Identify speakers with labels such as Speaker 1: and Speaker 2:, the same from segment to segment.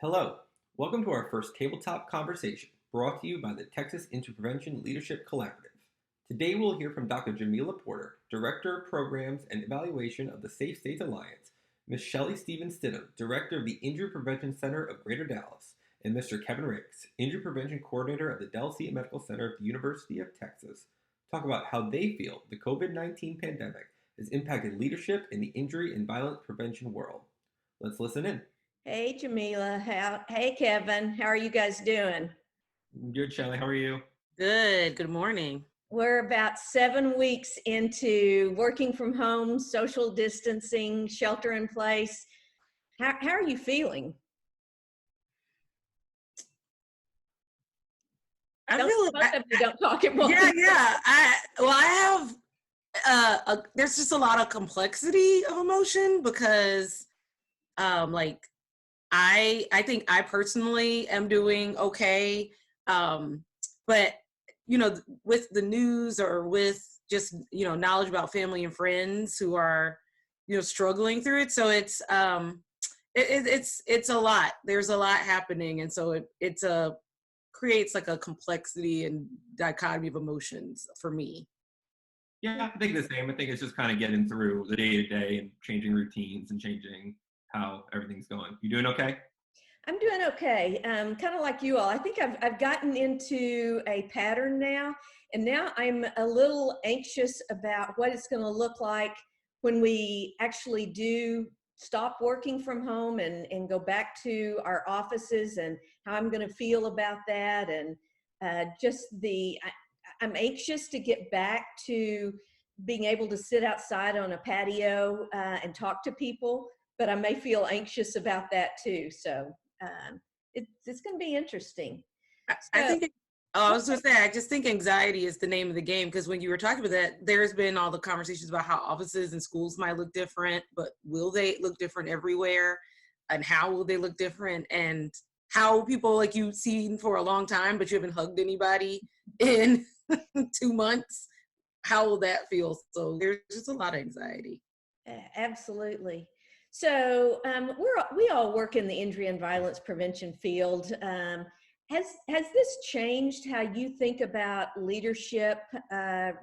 Speaker 1: Hello, welcome to our first tabletop conversation brought to you by the Texas Interprevention Leadership Collaborative. Today we'll hear from Dr. Jamila Porter, Director of Programs and Evaluation of the Safe States Alliance, Ms. Shelli Stephens-Stidham, Director of the Injury Prevention Center of Greater Dallas, and Mr. Kevin Rix, Injury Prevention Coordinator of the Del City Medical Center of the University of Texas, talk about how they feel the COVID-19 pandemic has impacted leadership in the injury and violence prevention world. Let's listen in.
Speaker 2: Hey, Jamila. Hey, Kevin. How are you guys doing?
Speaker 1: Good, Shelly. How are you?
Speaker 3: Good. Good morning.
Speaker 2: We're about 7 weeks into working from home, social distancing, shelter in place. How are you feeling?
Speaker 3: I feel
Speaker 2: both of you don't talk at once.
Speaker 3: Yeah. I have there's just a lot of complexity of emotion because I think I personally am doing okay. But with the news or with just knowledge about family and friends who are struggling through it, so it's a lot. There's a lot happening, and so it creates like a complexity and dichotomy of emotions for me.
Speaker 1: Yeah, I think the same. I think it's just kind of getting through the day-to-day and changing routines and changing how everything's going. You doing okay?
Speaker 2: I'm doing okay. Kind of like you all. I think I've gotten into a pattern now, and now I'm a little anxious about what it's going to look like when we actually do stop working from home and go back to our offices, and how I'm going to feel about that. And I'm anxious to get back to being able to sit outside on a patio and talk to people, but I may feel anxious about that too. So it's going to be interesting.
Speaker 3: I was going to say, I just think anxiety is the name of the game, because when you were talking about that, there's been all the conversations about how offices and schools might look different, but will they look different everywhere? And how will they look different? And how people like you've seen for a long time, but you haven't hugged anybody in 2 months, how will that feel? So there's just a lot of anxiety.
Speaker 2: Absolutely. So we all work in the injury and violence prevention field. Has this changed how you think about leadership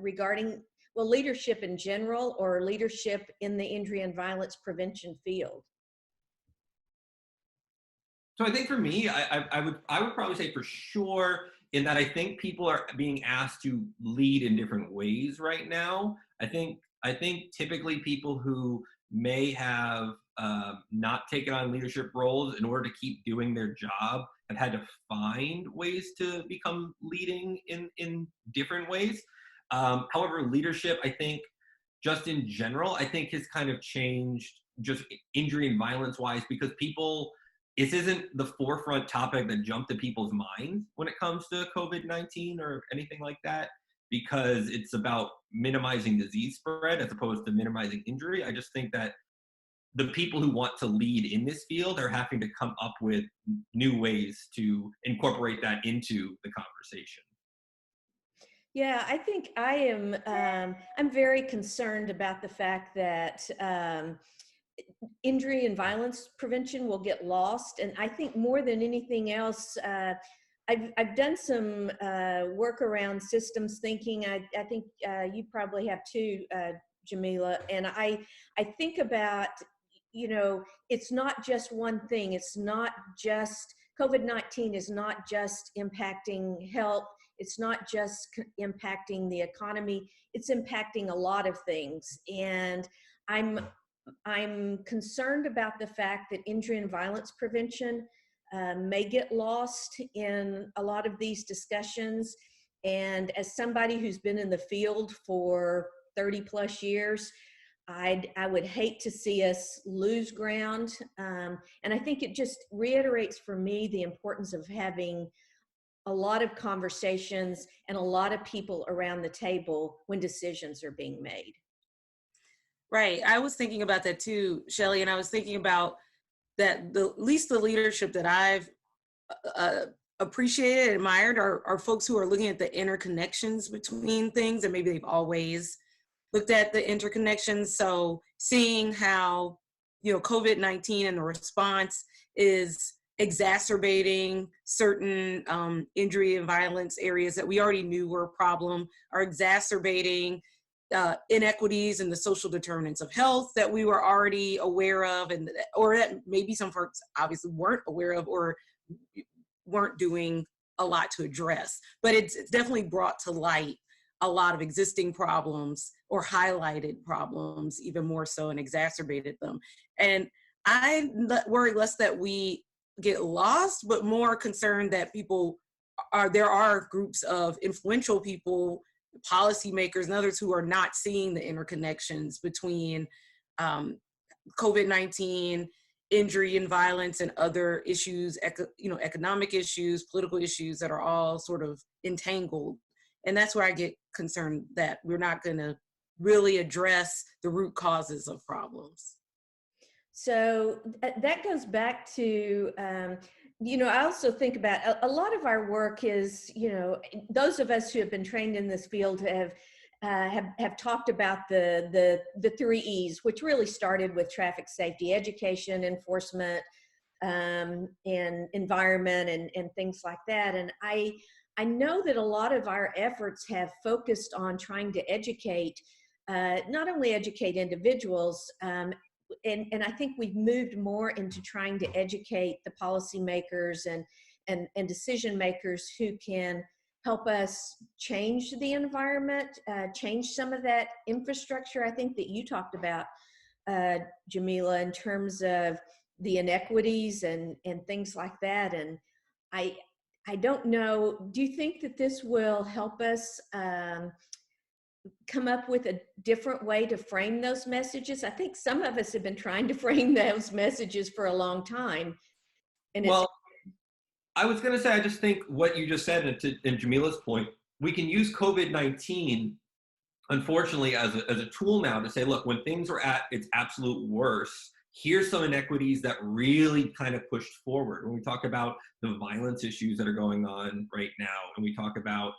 Speaker 2: regarding leadership in general, or leadership in the injury and violence prevention field?
Speaker 1: So I think for me, I would probably say for sure, in that I think people are being asked to lead in different ways right now. I think typically people who may have not taken on leadership roles in order to keep doing their job have had to find ways to become leading in different ways. However, leadership, I think, just in general, I think has kind of changed just injury and violence wise, because this isn't the forefront topic that jumped to people's minds when it comes to COVID-19 or anything like that, because it's about minimizing disease spread as opposed to minimizing injury. I just think that the people who want to lead in this field are having to come up with new ways to incorporate that into the conversation.
Speaker 2: Yeah, I think I'm very concerned about the fact that injury and violence prevention will get lost. And I think more than anything else, I've done some work around systems thinking. I think you probably have too, Jamila. And I think about, it's not just one thing. It's not just, COVID-19 is not just impacting health. It's not just impacting the economy. It's impacting a lot of things. And I'm concerned about the fact that injury and violence prevention may get lost in a lot of these discussions. And as somebody who's been in the field for 30 plus years, I would hate to see us lose ground. And I think it just reiterates for me the importance of having a lot of conversations and a lot of people around the table when decisions are being made.
Speaker 3: Right. I was thinking about that too, Shelli, and I was thinking about that at least the leadership that I've appreciated and admired are folks who are looking at the interconnections between things, and maybe they've always looked at the interconnections. So seeing how, COVID-19 and the response is exacerbating certain injury and violence areas that we already knew were a problem, are exacerbating inequities in the social determinants of health that we were already aware of, and or that maybe some folks obviously weren't aware of or weren't doing a lot to address. But it's definitely brought to light a lot of existing problems or highlighted problems even more so and exacerbated them. And I worry less that we get lost, but more concerned that there are groups of influential people, policymakers and others who are not seeing the interconnections between COVID-19, injury and violence, and other issues, economic issues, political issues that are all sort of entangled. And that's where I get concerned that we're not going to really address the root causes of problems.
Speaker 2: So that goes back to, I also think about a lot of our work is, those of us who have been trained in this field have talked about the 3 E's, which really started with traffic safety, education, enforcement, and environment and things like that. And I know that a lot of our efforts have focused on trying to educate, not only educate individuals, and I think we've moved more into trying to educate the policymakers and decision makers who can help us change the environment, change some of that infrastructure. I think that you talked about, Jamila, in terms of the inequities and things like that. And I don't know, do you think that this will help us come up with a different way to frame those messages? I think some of us have been trying to frame those messages for a long time. And
Speaker 1: I was going to say, I just think what you just said, and Jamila's point, we can use COVID-19, unfortunately, as a tool now to say, look, when things are at its absolute worst, here's some inequities that really kind of pushed forward. When we talk about the violence issues that are going on right now, and we talk about,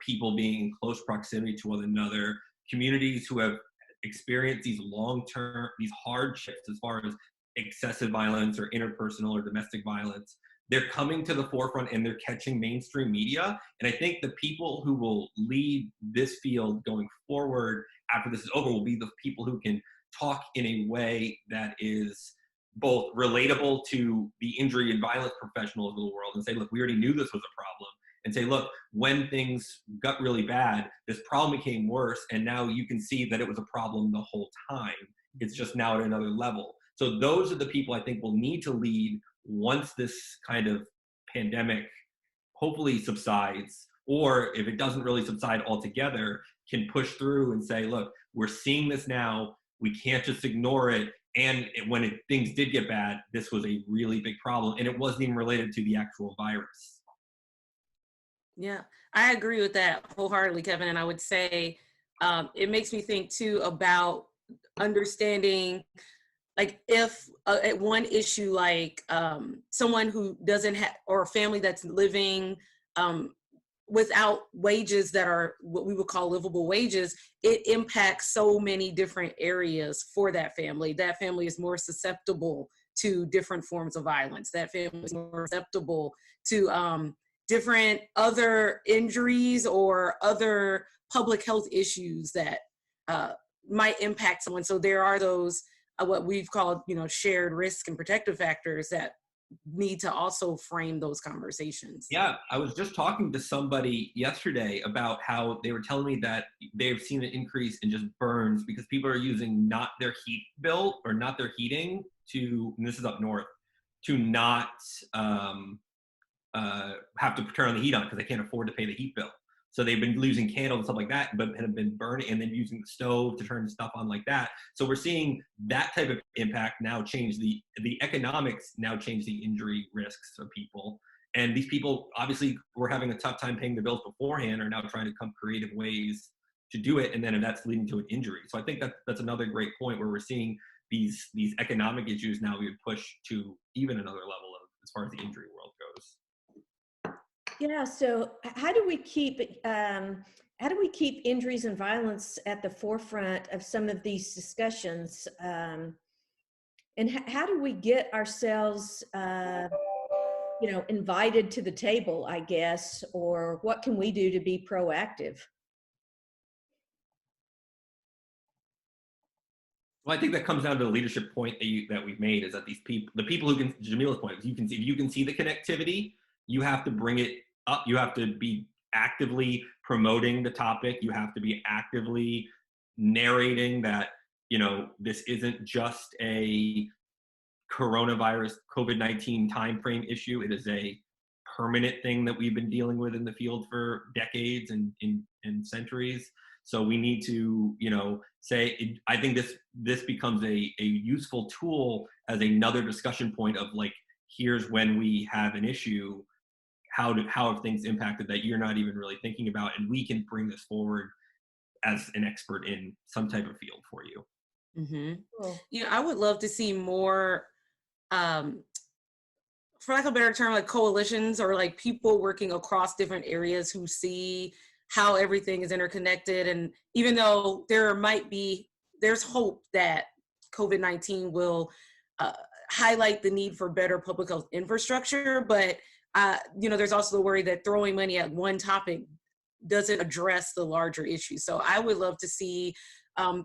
Speaker 1: people being in close proximity to one another, communities who have experienced these these hardships as far as excessive violence or interpersonal or domestic violence, they're coming to the forefront and they're catching mainstream media. And I think the people who will lead this field going forward after this is over will be the people who can talk in a way that is both relatable to the injury and violence professionals of the world and say, look, we already knew this was a problem. And say, look, when things got really bad, this problem became worse. And now you can see that it was a problem the whole time. It's just now at another level. So those are the people I think will need to lead once this kind of pandemic hopefully subsides, or if it doesn't really subside altogether, can push through and say, look, we're seeing this now. We can't just ignore it. And when things did get bad, this was a really big problem. And it wasn't even related to the actual virus.
Speaker 3: Yeah, I agree with that wholeheartedly, Kevin. And I would say it makes me think too about understanding, like if at one issue, like someone who doesn't have, or a family that's living without wages that are what we would call livable wages, it impacts so many different areas for that family. That family is more susceptible to different forms of violence. That family is more susceptible to different other injuries or other public health issues that might impact someone. So there are those what we've called, shared risk and protective factors that need to also frame those conversations.
Speaker 1: Yeah, I was just talking to somebody yesterday about how they were telling me that they've seen an increase in just burns because people are using not their heat bill or not their heating to, and this is up north, to not have to turn on the heat on because they can't afford to pay the heat bill. So they've been losing candles and stuff like that, but have been burning and then using the stove to turn stuff on like that. So we're seeing that type of impact now change the economics, now change the injury risks of people. And these people obviously were having a tough time paying their bills beforehand are now trying to come creative ways to do it. And then that's leading to an injury. So I think that's another great point where we're seeing these economic issues now we would push to even another level of as far as the injury world goes.
Speaker 2: Yeah. So how do we keep injuries and violence at the forefront of some of these discussions? And how do we get ourselves you know, invited to the table, I guess, or what can we do to be proactive?
Speaker 1: Well, I think that comes down to the leadership point that we've made, is that these people, the people who can, Jamila's point, is if you can see the connectivity, you have to bring it up. You have to be actively promoting the topic. You have to be actively narrating that, you know, this isn't just a coronavirus COVID-19 timeframe issue. It is a permanent thing that we've been dealing with in the field for decades and centuries. So we need to, you know, say, I think this becomes a useful tool as another discussion point of like, here's when we have an issue, how have things impacted that you're not even really thinking about, and we can bring this forward as an expert in some type of field for you.
Speaker 3: Mm-hmm.
Speaker 2: Cool.
Speaker 3: You know, I would love to see more, for lack of a better term, like coalitions or like people working across different areas who see how everything is interconnected. And even though there's hope that COVID-19 will highlight the need for better public health infrastructure, but you know, there's also the worry that throwing money at one topic doesn't address the larger issue. So I would love to see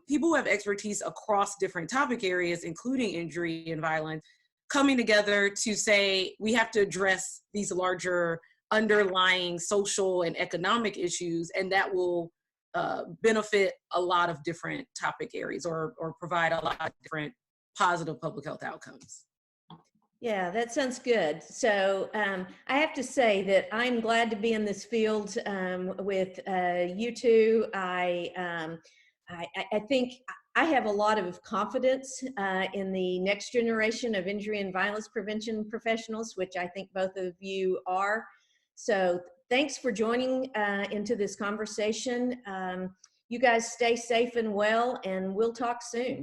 Speaker 3: people who have expertise across different topic areas, including injury and violence, coming together to say, we have to address these larger underlying social and economic issues, and that will benefit a lot of different topic areas or provide a lot of different positive public health outcomes.
Speaker 2: Yeah, that sounds good. So I have to say that I'm glad to be in this field with you two. I think I have a lot of confidence in the next generation of injury and violence prevention professionals, which I think both of you are. So thanks for joining into this conversation. You guys stay safe and well, and we'll talk soon.